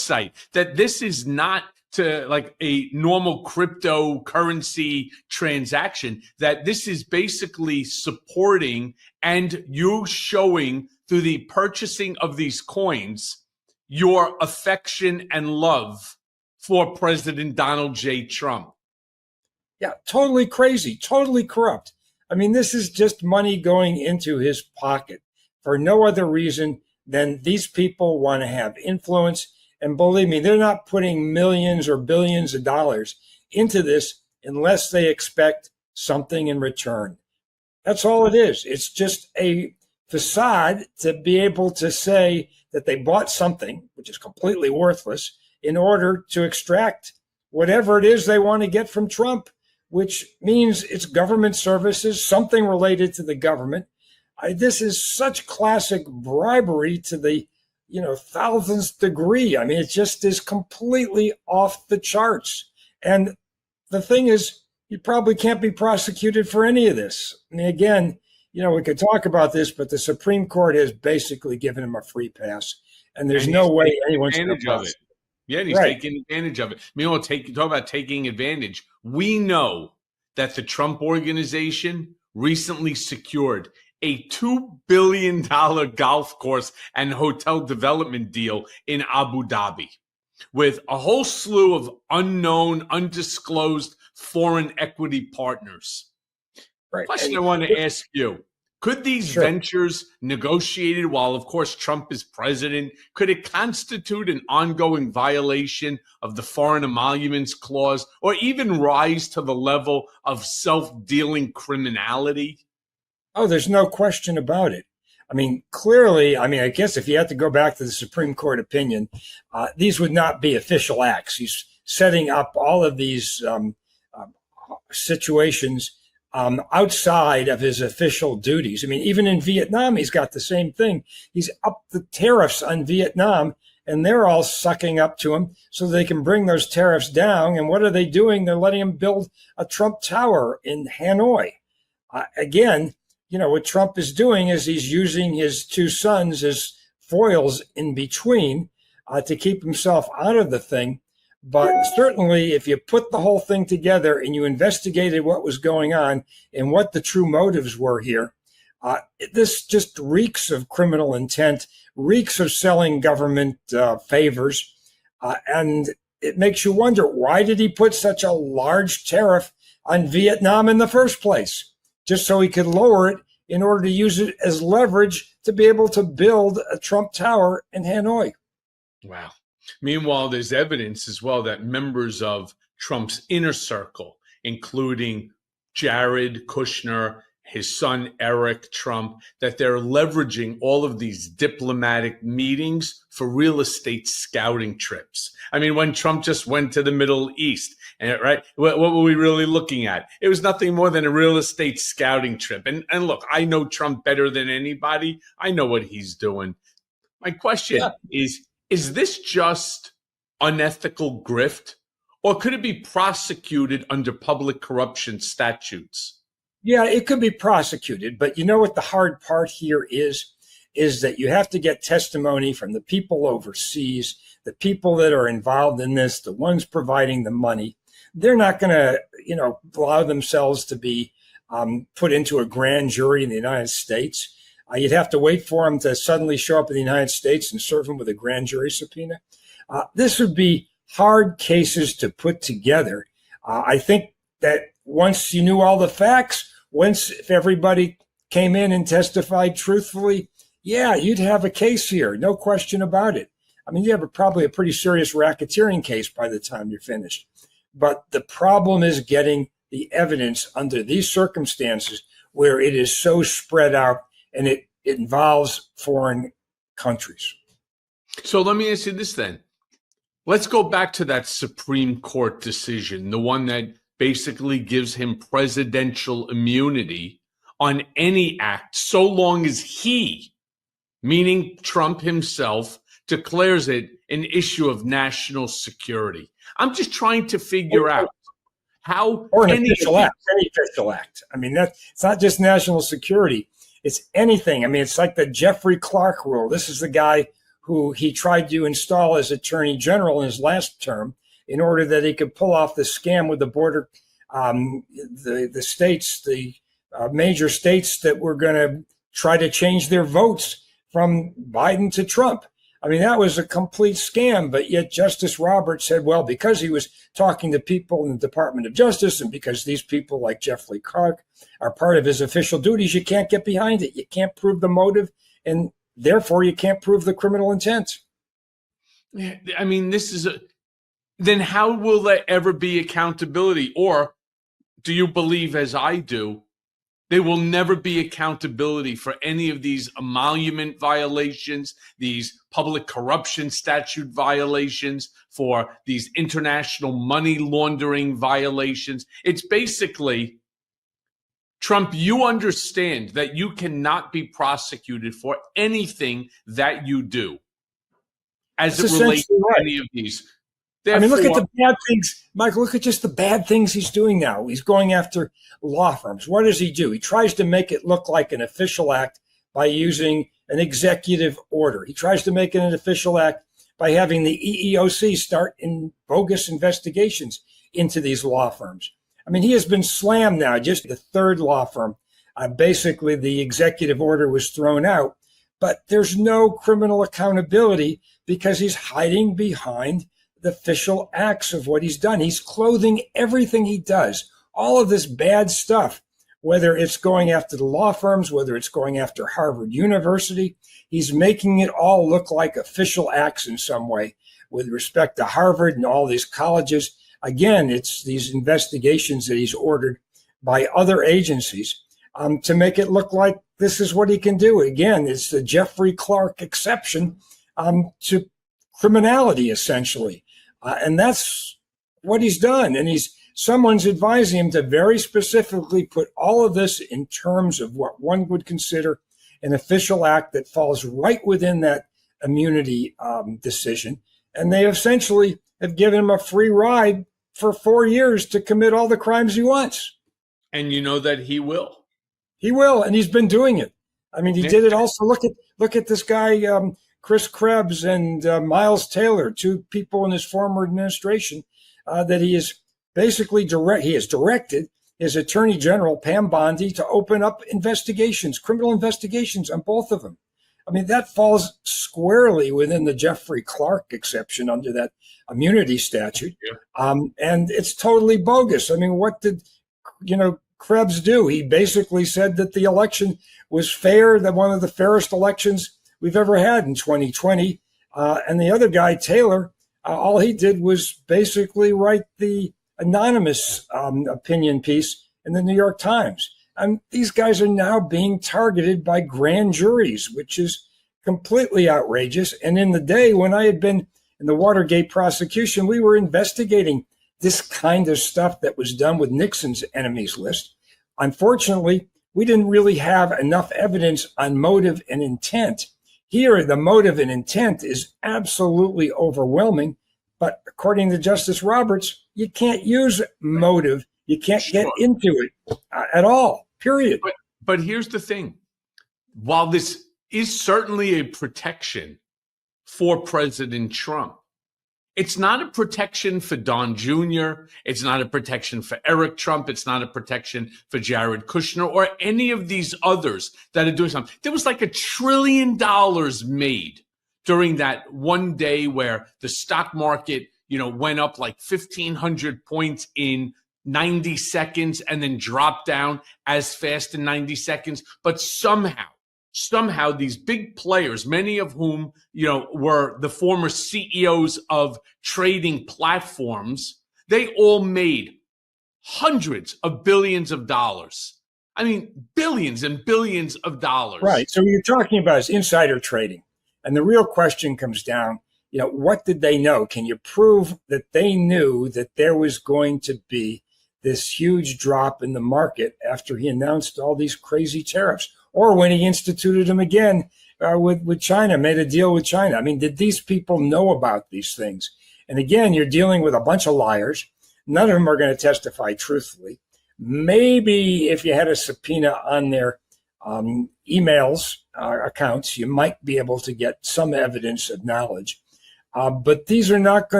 site, that this is not to like a normal cryptocurrency transaction, that this is basically supporting and you showing through the purchasing of these coins your affection and love for President Donald J. Trump. Yeah, totally crazy, totally corrupt. I mean, this is just money going into his pocket for no other reason than these people want to have influence. And believe me, they're not putting millions or billions of dollars into this unless they expect something in return. That's all it is. It's just a facade to be able to say that they bought something, which is completely worthless, in order to extract whatever it is they want to get from Trump, which means it's government services, something related to the government. This is such classic bribery to the thousandth degree. I mean, it just is completely off the charts. And the thing is, you probably can't be prosecuted for any of this. I mean, again, we could talk about this, but the Supreme Court has basically given him a free pass, and there's no way anyone's going to prosecute. Yeah, and he's taking advantage of it. Meanwhile, talk about taking advantage. We know that the Trump Organization recently secured a $2 billion golf course and hotel development deal in Abu Dhabi with a whole slew of unknown, undisclosed foreign equity partners. Right. Question I want to ask you. Could these ventures negotiated while, of course, Trump is president, could it constitute an ongoing violation of the Foreign Emoluments Clause or even rise to the level of self-dealing criminality? Oh, there's no question about it. I mean, clearly, I guess if you had to go back to the Supreme Court opinion, these would not be official acts. He's setting up all of these situations outside of his official duties. I mean, even in Vietnam, he's got the same thing. He's upped the tariffs on Vietnam, and they're all sucking up to him so they can bring those tariffs down. And what are they doing? They're letting him build a Trump Tower in Hanoi. Again, what Trump is doing is he's using his two sons as foils in between to keep himself out of the thing. But certainly, if you put the whole thing together and you investigated what was going on and what the true motives were here, this just reeks of criminal intent, reeks of selling government favors. And it makes you wonder, why did he put such a large tariff on Vietnam in the first place? Just so he could lower it in order to use it as leverage to be able to build a Trump Tower in Hanoi. Wow. Meanwhile, there's evidence as well that members of Trump's inner circle, including Jared Kushner, his son Eric Trump, that they're leveraging all of these diplomatic meetings for real estate scouting trips. I mean, when Trump just went to the Middle East, right? What were we really looking at? It was nothing more than a real estate scouting trip. And look, I know Trump better than anybody. I know what he's doing. My question is this just unethical grift, or could it be prosecuted under public corruption statutes? Yeah, it could be prosecuted. But you know what the hard part here is that you have to get testimony from the people overseas, the people that are involved in this, the ones providing the money. They're not going to, allow themselves to be put into a grand jury in the United States. You'd have to wait for them to suddenly show up in the United States and serve them with a grand jury subpoena. This would be hard cases to put together. I think that once you knew all the facts, if everybody came in and testified truthfully, yeah, you'd have a case here, no question about it. I mean, you have probably a pretty serious racketeering case by the time you're finished. But the problem is getting the evidence under these circumstances where it is so spread out and it involves foreign countries. So let me ask you this then. Let's go back to that Supreme Court decision, the one that basically gives him presidential immunity on any act so long as he, meaning Trump himself, declares it an issue of national security. I'm just trying to figure out how any official act. I mean, it's not just national security. It's anything. I mean, it's like the Jeffrey Clark rule. This is the guy who he tried to install as attorney general in his last term in order that he could pull off the scam with the border, the states, the major states that were going to try to change their votes from Biden to Trump. I mean, that was a complete scam, but yet Justice Roberts said, well, because he was talking to people in the Department of Justice and because these people like Jeffrey Clark are part of his official duties, you can't get behind it. You can't prove the motive, and therefore you can't prove the criminal intent. I mean, then how will there ever be accountability? Or do you believe, as I do, there will never be accountability for any of these emolument violations, these public corruption statute violations, for these international money laundering violations? It's basically, Trump, you understand that you cannot be prosecuted for anything that you do as it relates to any of these. Therefore, I mean, look at the bad things, Michael. Look at just the bad things he's doing now. He's going after law firms. What does he do? He tries to make it look like an official act by using an executive order. He tries to make it an official act by having the EEOC start in bogus investigations into these law firms. I mean, he has been slammed now, just the third law firm. Basically, the executive order was thrown out, but there's no criminal accountability because he's hiding behind the official acts of what he's done. He's clothing everything he does, all of this bad stuff, whether it's going after the law firms, whether it's going after Harvard University. He's making it all look like official acts in some way with respect to Harvard and all these colleges. Again, it's these investigations that he's ordered by other agencies to make it look like this is what he can do. Again, it's the Jeffrey Clark exception to criminality, essentially. And that's what he's done. And someone's advising him to very specifically put all of this in terms of what one would consider an official act that falls right within that immunity decision. And they essentially have given him a free ride for 4 years to commit all the crimes he wants. And you know that he will. He will, and he's been doing it. I mean, he did it also. Look at this guy, Chris Krebs and Miles Taylor, two people in his former administration that he is basically directed his Attorney General, Pam Bondi, to open up investigations, criminal investigations on both of them. I mean, that falls squarely within the Jeffrey Clark exception under that immunity statute. Yeah. And it's totally bogus. I mean, what did, Krebs do? He basically said that the election was fair, that one of the fairest elections we've ever had in 2020. And the other guy, Taylor, all he did was basically write the anonymous opinion piece in the New York Times. And these guys are now being targeted by grand juries, which is completely outrageous. And in the day when I had been in the Watergate prosecution, we were investigating this kind of stuff that was done with Nixon's enemies list. Unfortunately, we didn't really have enough evidence on motive and intent. Here, the motive and intent is absolutely overwhelming. But according to Justice Roberts, you can't use motive. You can't get into it at all, period. But here's the thing. While this is certainly a protection for President Trump, it's not a protection for Don Jr. It's not a protection for Eric Trump. It's not a protection for Jared Kushner or any of these others that are doing something. There was like $1 trillion made during that one day where the stock market, went up like 1,500 points in 90 seconds and then dropped down as fast in 90 seconds. But somehow these big players, many of whom, were the former CEOs of trading platforms, they all made hundreds of billions of dollars. I mean, billions and billions of dollars. Right. So what you're talking about is insider trading. And the real question comes down, what did they know? Can you prove that they knew that there was going to be this huge drop in the market after he announced all these crazy tariffs? Or when he instituted them again with China, made a deal with China. I mean, did these people know about these things? And again, you're dealing with a bunch of liars. None of them are going to testify truthfully. Maybe if you had a subpoena on their emails, accounts, you might be able to get some evidence of knowledge. But these are not going